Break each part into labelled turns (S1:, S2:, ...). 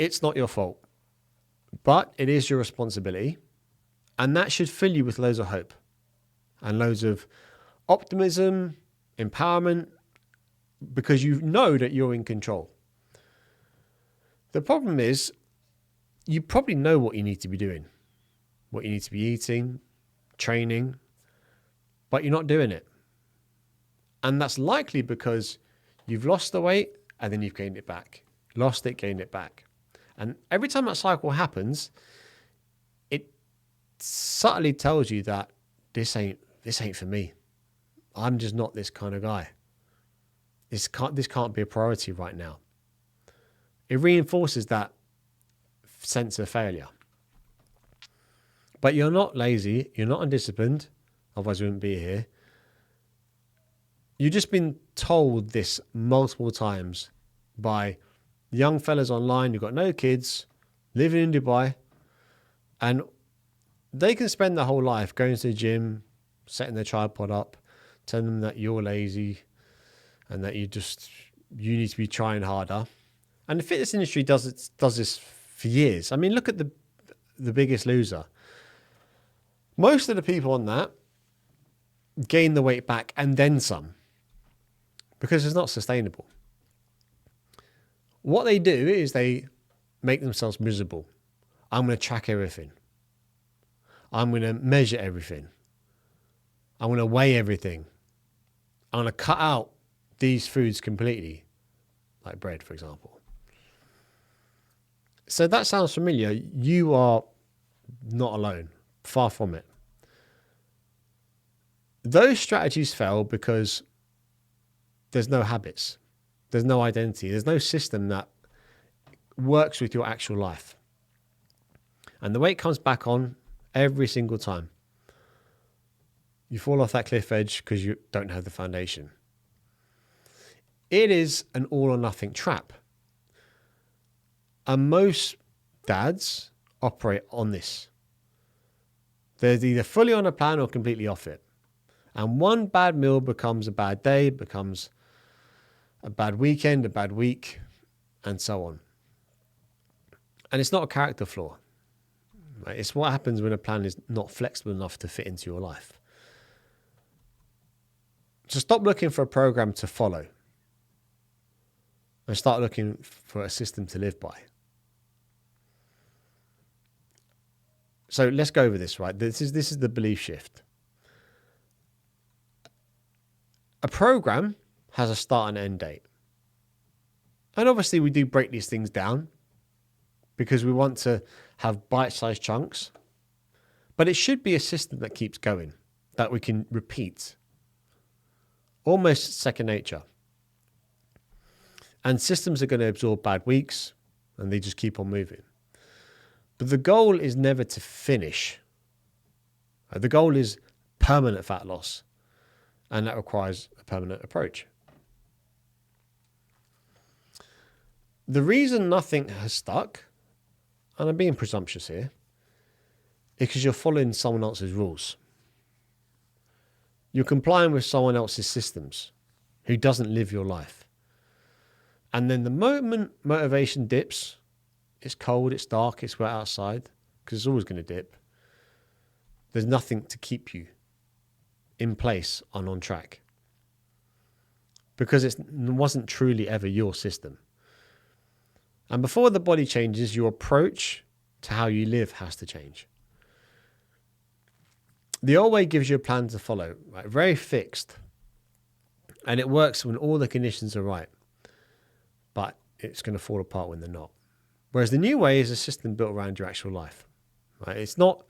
S1: it's not your fault, but it is your responsibility. And that should fill you with loads of hope and loads of optimism, empowerment, because you know that you're in control. The problem is, you probably know what you need to be doing, what you need to be eating, training, but you're not doing it. And that's likely because you've lost the weight and then you've gained it back. Lost it, gained it back. And every time that cycle happens, it subtly tells you that this ain't for me. I'm just not this kind of guy. This can't be a priority right now. It reinforces that sense of failure. But you're not lazy, you're not undisciplined, otherwise you wouldn't be here. You've just been told this multiple times by young fellas online who've got no kids, living in Dubai, and they can spend their whole life going to the gym, setting their tripod up, telling them that you're lazy and that you need to be trying harder. And the fitness industry does this for years. I mean, look at the Biggest Loser. Most of the people on that gain the weight back and then some, because it's not sustainable. What they do is they make themselves miserable. I'm going to track everything. I'm going to measure everything. I'm going to weigh everything. I'm going to cut out these foods completely, like bread, for example. So that sounds familiar. You are not alone, far from it. Those strategies fail because there's no habits, there's no identity, there's no system that works with your actual life. And the weight comes back on every single time. You fall off that cliff edge because you don't have the foundation. It is an all or nothing trap. And most dads operate on this. They're either fully on a plan or completely off it. And one bad meal becomes a bad day, becomes a bad weekend, a bad week, and so on. And it's not a character flaw. Right? It's what happens when a plan is not flexible enough to fit into your life. So stop looking for a program to follow and start looking for a system to live by. So let's go over this, right? This is the belief shift. A program has a start and end date. And obviously we do break these things down because we want to have bite-sized chunks. But it should be a system that keeps going, that we can repeat. Almost second nature. And systems are going to absorb bad weeks and they just keep on moving. But the goal is never to finish. The goal is permanent fat loss. And that requires a permanent approach. The reason nothing has stuck, and I'm being presumptuous here, is because you're following someone else's rules. You're complying with someone else's systems who doesn't live your life. And then the moment motivation dips, it's cold, it's dark, it's wet outside, because it's always going to dip. There's nothing to keep you in place and on track. Because it wasn't truly ever your system. And before the body changes, your approach to how you live has to change. The old way gives you a plan to follow, right? Very fixed. And it works when all the conditions are right. But it's going to fall apart when they're not. Whereas the new way is a system built around your actual life. Right? It's not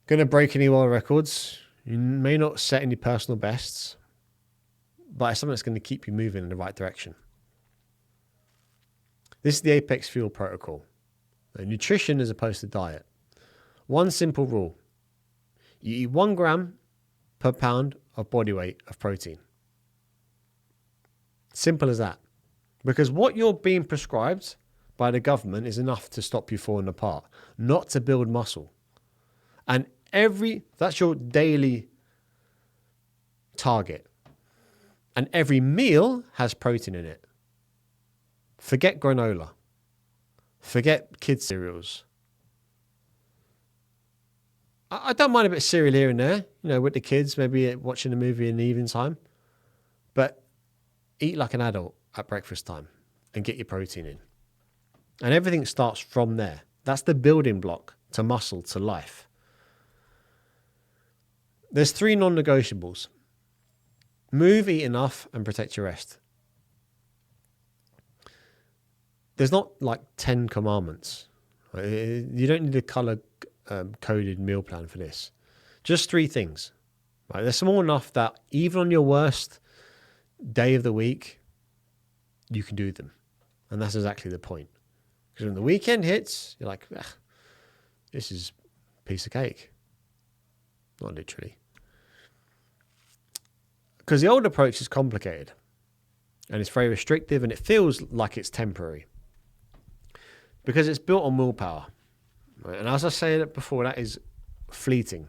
S1: going to break any world records. You may not set any personal bests. But it's something that's going to keep you moving in the right direction. This is the Apex Fuel Protocol. Nutrition as opposed to diet. One simple rule. You eat 1 gram per pound of body weight of protein. Simple as that. Because what you're being prescribed by the government is enough to stop you falling apart, not to build muscle. And that's your daily target. And every meal has protein in it. Forget granola. Forget kids' cereals. I don't mind a bit of cereal here and there, with the kids, maybe watching a movie in the evening time. But eat like an adult at breakfast time and get your protein in. And everything starts from there. That's the building block to muscle, to life. There's 3 non-negotiables. Move, eat enough, and protect your rest. There's not like 10 commandments. You don't need a color-coded meal plan for this. Just 3 things. Right? They're small enough that even on your worst day of the week, you can do them. And that's exactly the point. Because when the weekend hits, you're like, this is a piece of cake. Not literally. Because the old approach is complicated. And it's very restrictive and it feels like it's temporary. Because it's built on willpower. Right? And as I said before, that is fleeting.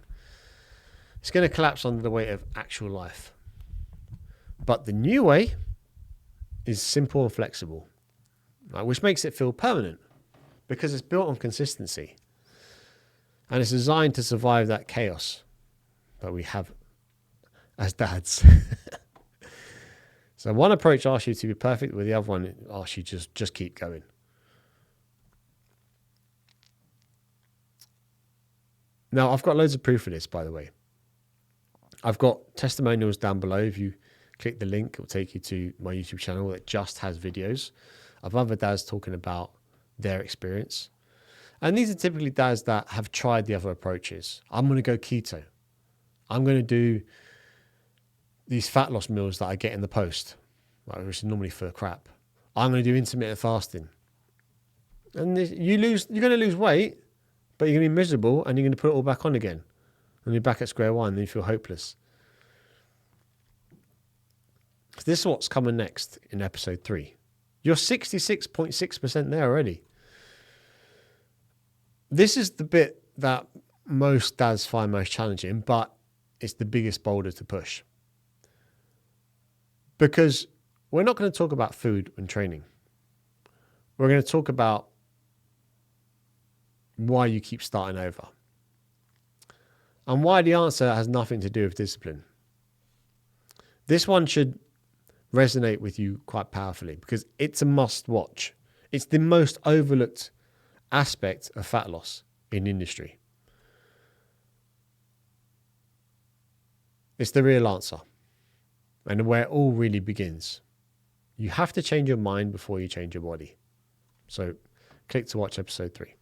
S1: It's going to collapse under the weight of actual life. But the new way is simple and flexible, right? Which makes it feel permanent because it's built on consistency. And it's designed to survive that chaos that we have as dads. So one approach asks you to be perfect, with the other one asks you just keep going. Now, I've got loads of proof of this, by the way. I've got testimonials down below. If you click the link, it'll take you to my YouTube channel that just has videos of other dads talking about their experience. And these are typically dads that have tried the other approaches. I'm going to go keto. I'm going to do these fat loss meals that I get in the post, right, which is normally for crap. I'm going to do intermittent fasting. And you're going to lose weight, but you're going to be miserable and you're going to put it all back on again. And you're back at square one and you feel hopeless. So this is what's coming next in episode 3. You're 66.6% there already. This is the bit that most dads find most challenging, but it's the biggest boulder to push. Because we're not going to talk about food and training. We're going to talk about why you keep starting over. And why the answer has nothing to do with discipline. This one should resonate with you quite powerfully because it's a must watch. It's the most overlooked aspect of fat loss in industry. It's the real answer and where it all really begins. You have to change your mind before you change your body. So click to watch episode 3.